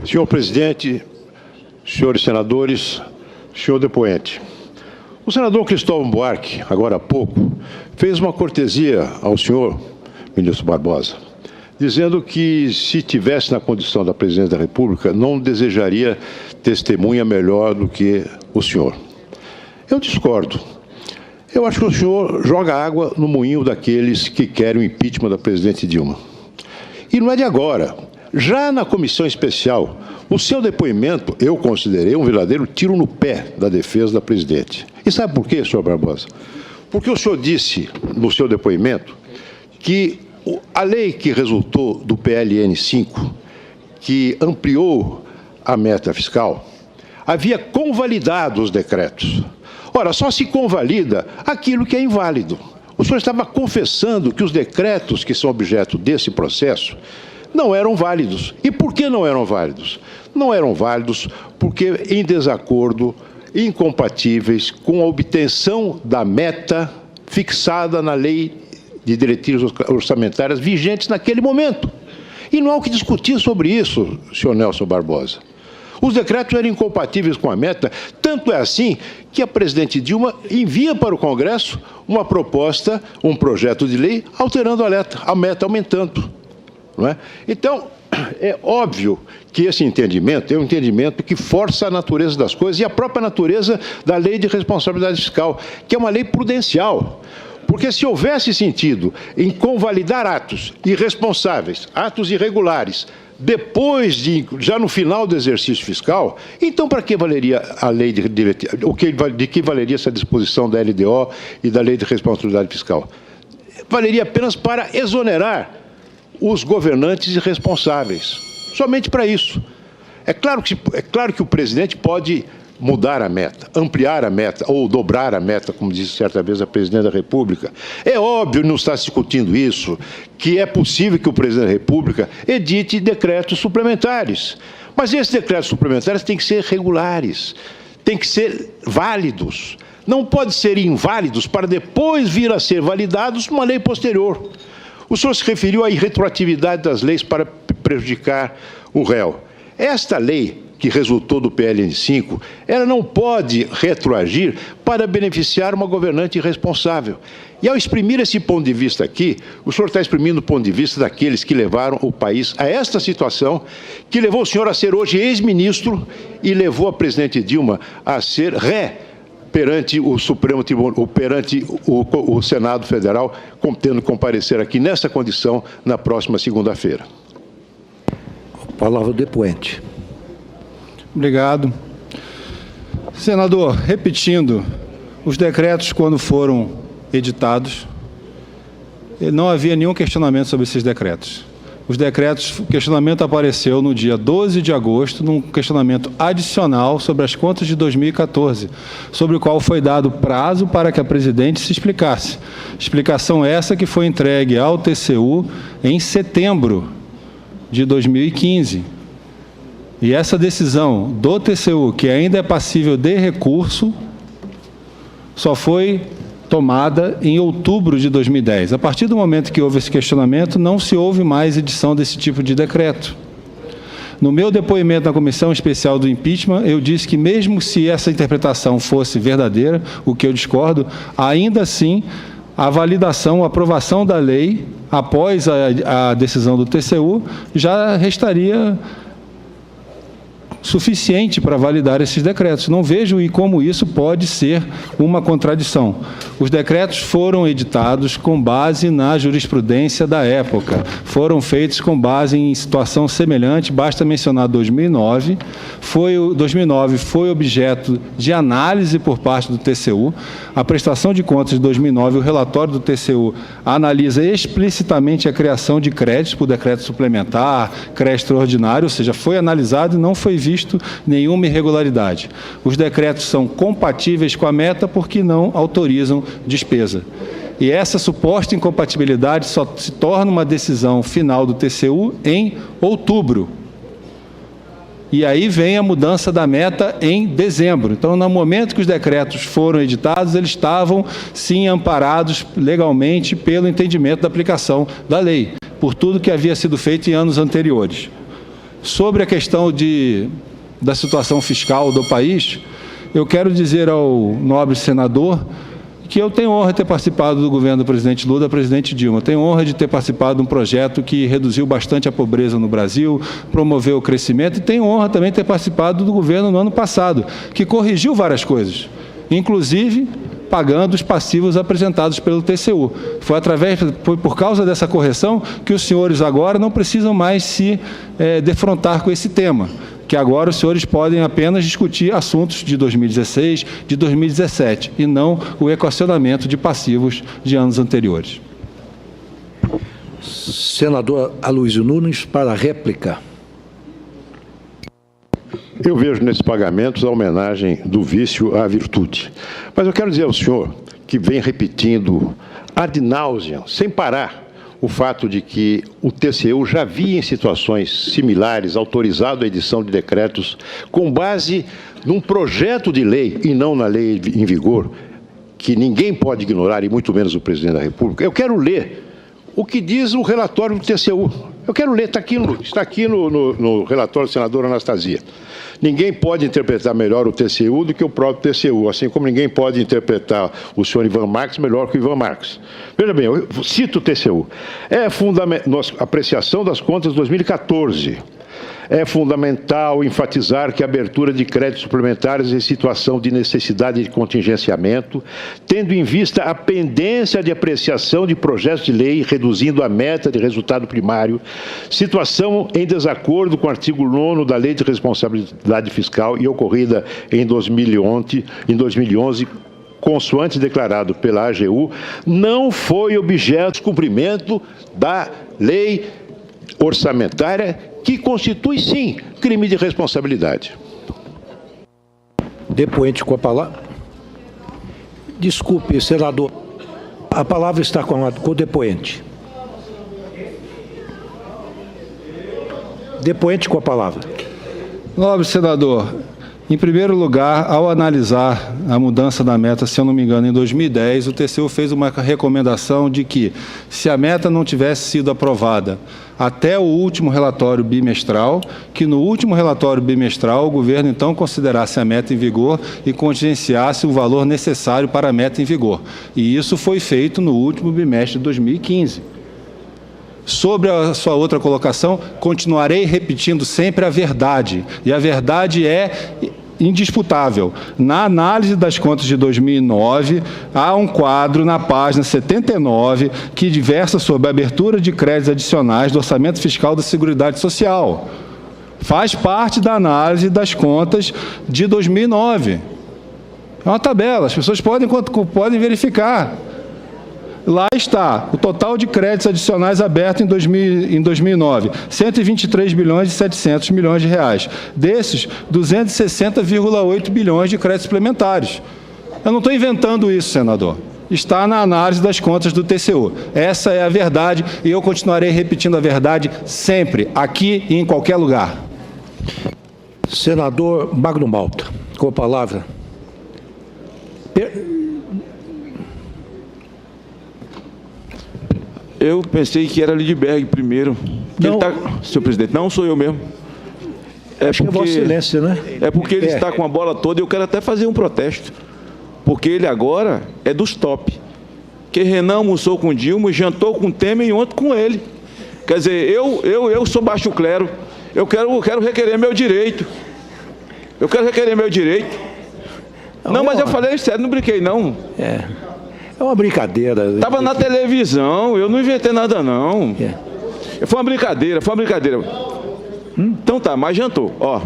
Senhor presidente, senhores senadores, senhor depoente. O senador Cristóvão Buarque, agora há pouco, fez uma cortesia ao senhor, ministro Barbosa, dizendo que, se tivesse na condição da presidência da República, não desejaria testemunha melhor do que o senhor. Eu discordo. Eu acho que o senhor joga água no moinho daqueles que querem o impeachment da presidente Dilma. E não é de agora. Já na comissão especial, o seu depoimento, eu considerei um verdadeiro tiro no pé da defesa da presidente. E sabe por quê, senhor Barbosa? Porque o senhor disse, no seu depoimento, que a lei que resultou do PLN 5, que ampliou a meta fiscal, havia convalidado os decretos. Ora, só se convalida aquilo que é inválido. O senhor estava confessando que os decretos que são objeto desse processo não eram válidos. E por que não eram válidos? Não eram válidos porque em desacordo, incompatíveis com a obtenção da meta fixada na lei de diretrizes orçamentárias vigentes naquele momento. E não há o que discutir sobre isso, senhor Nelson Barbosa. Os decretos eram incompatíveis com a meta, tanto é assim que a presidente Dilma envia para o Congresso uma proposta, um projeto de lei, alterando a meta, aumentando. Não é? Então, é óbvio que esse entendimento é um entendimento que força a natureza das coisas e a própria natureza da lei de responsabilidade fiscal, que é uma lei prudencial. Porque se houvesse sentido em convalidar atos irresponsáveis, atos irregulares, depois já no final do exercício fiscal, então para que valeria a lei de que valeria essa disposição da LDO e da lei de responsabilidade fiscal? Valeria apenas para exonerar os governantes irresponsáveis, somente para isso. É claro que o presidente pode mudar a meta, ampliar a meta ou dobrar a meta, como disse certa vez a presidente da República. É óbvio, não está se discutindo isso, que é possível que o presidente da República edite decretos suplementares. Mas esses decretos suplementares têm que ser regulares, têm que ser válidos. Não podem ser inválidos para depois vir a ser validados numa lei posterior. O senhor se referiu à irretroatividade das leis para prejudicar o réu. Esta lei que resultou do PLN 5, ela não pode retroagir para beneficiar uma governante irresponsável. E ao exprimir esse ponto de vista aqui, o senhor está exprimindo o ponto de vista daqueles que levaram o país a esta situação, que levou o senhor a ser hoje ex-ministro e levou a presidente Dilma a ser ré perante o Supremo Tribunal, perante o Senado Federal, tendo que comparecer aqui nessa condição na próxima segunda-feira. Palavra do depoente. Obrigado. Senador, repetindo, os decretos, quando foram editados, não havia nenhum questionamento sobre esses decretos. Os decretos, o questionamento apareceu no dia 12 de agosto, num questionamento adicional sobre as contas de 2014, sobre o qual foi dado prazo para que a presidente se explicasse. Explicação essa que foi entregue ao TCU em setembro de 2015. E essa decisão do TCU, que ainda é passível de recurso, só foi tomada em outubro de 2010. A partir do momento que houve esse questionamento, não se houve mais edição desse tipo de decreto. No meu depoimento na Comissão Especial do Impeachment, eu disse que mesmo se essa interpretação fosse verdadeira, o que eu discordo, ainda assim, a validação, a aprovação da lei, após a decisão do TCU, já restaria suficiente para validar esses decretos. Não vejo como isso pode ser uma contradição. Os decretos foram editados com base na jurisprudência da época, foram feitos com base em situação semelhante, basta mencionar 2009. 2009 foi objeto de análise por parte do TCU. A prestação de contas de 2009, o relatório do TCU analisa explicitamente a criação de créditos por decreto suplementar, crédito extraordinário, ou seja, foi analisado e não foi visto nenhuma irregularidade. Os decretos são compatíveis com a meta porque não autorizam despesa. E essa suposta incompatibilidade só se torna uma decisão final do TCU em outubro. E aí vem a mudança da meta em dezembro. Então, no momento que os decretos foram editados, eles estavam, sim, amparados legalmente pelo entendimento da aplicação da lei, por tudo que havia sido feito em anos anteriores. Sobre a questão da situação fiscal do país, eu quero dizer ao nobre senador que eu tenho honra de ter participado do governo do presidente Lula, da presidente Dilma. Tenho honra de ter participado de um projeto que reduziu bastante a pobreza no Brasil, promoveu o crescimento, e tenho honra também de ter participado do governo no ano passado, que corrigiu várias coisas, inclusive pagando os passivos apresentados pelo TCU. Foi por causa dessa correção que os senhores agora não precisam mais se defrontar com esse tema, que agora os senhores podem apenas discutir assuntos de 2016, de 2017, e não o equacionamento de passivos de anos anteriores. Senador Aloysio Nunes, para a réplica. Eu vejo nesses pagamentos a homenagem do vício à virtude. Mas eu quero dizer ao senhor que vem repetindo ad nauseam, sem parar, o fato de que o TCU já havia em situações similares autorizado a edição de decretos com base num projeto de lei e não na lei em vigor, que ninguém pode ignorar, e muito menos o presidente da República. Eu quero ler o que diz o relatório do TCU. Eu quero ler, está aqui no relatório do senador Anastasia. Ninguém pode interpretar melhor o TCU do que o próprio TCU, assim como ninguém pode interpretar o senhor Ivan Marques melhor que o Ivan Marques. Veja bem, eu cito o TCU. Nossa apreciação das contas de 2014. É fundamental enfatizar que a abertura de créditos suplementares em situação de necessidade de contingenciamento, tendo em vista a pendência de apreciação de projetos de lei, reduzindo a meta de resultado primário, situação em desacordo com o artigo 9º da Lei de Responsabilidade Fiscal e ocorrida em 2011, consoante declarado pela AGU, não foi objeto de cumprimento da lei orçamentária, que constitui, sim, crime de responsabilidade. Depoente com a palavra. Desculpe, senador. A palavra está com o depoente. Depoente com a palavra. Nobre senador, em primeiro lugar, ao analisar a mudança da meta, se eu não me engano, em 2010, o TCU fez uma recomendação de que, se a meta não tivesse sido aprovada até o último relatório bimestral, que no último relatório bimestral o governo então considerasse a meta em vigor e contingenciasse o valor necessário para a meta em vigor. E isso foi feito no último bimestre de 2015. Sobre a sua outra colocação, continuarei repetindo sempre a verdade, e a verdade é indisputável. Na análise das contas de 2009, há um quadro na página 79 que versa sobre a abertura de créditos adicionais do orçamento fiscal da Seguridade Social. Faz parte da análise das contas de 2009. É uma tabela, as pessoas podem verificar. Lá está, o total de créditos adicionais abertos em 2009, 123 bilhões e 700 milhões de reais. Desses, 260,8 bilhões de créditos suplementares. Eu não estou inventando isso, senador. Está na análise das contas do TCU. Essa é a verdade e eu continuarei repetindo a verdade sempre, aqui e em qualquer lugar. Senador Magno Malta, com a palavra. Eu pensei que era Lindbergh primeiro. Não. Senhor presidente, não sou eu mesmo. Acho que é Vossa Excelência, né? É porque ele está com a bola toda e eu quero até fazer um protesto. Porque ele agora é dos top. Que Renan almoçou com Dilma, jantou com Temer e ontem com ele. Quer dizer, eu sou baixo clero. Eu quero requerer meu direito. Eu quero requerer meu direito. Não, mas eu falei sério, não brinquei, não. É uma brincadeira. Estava na televisão, eu não inventei nada, não. Foi uma brincadeira, foi uma brincadeira. Então tá, mas jantou, ó.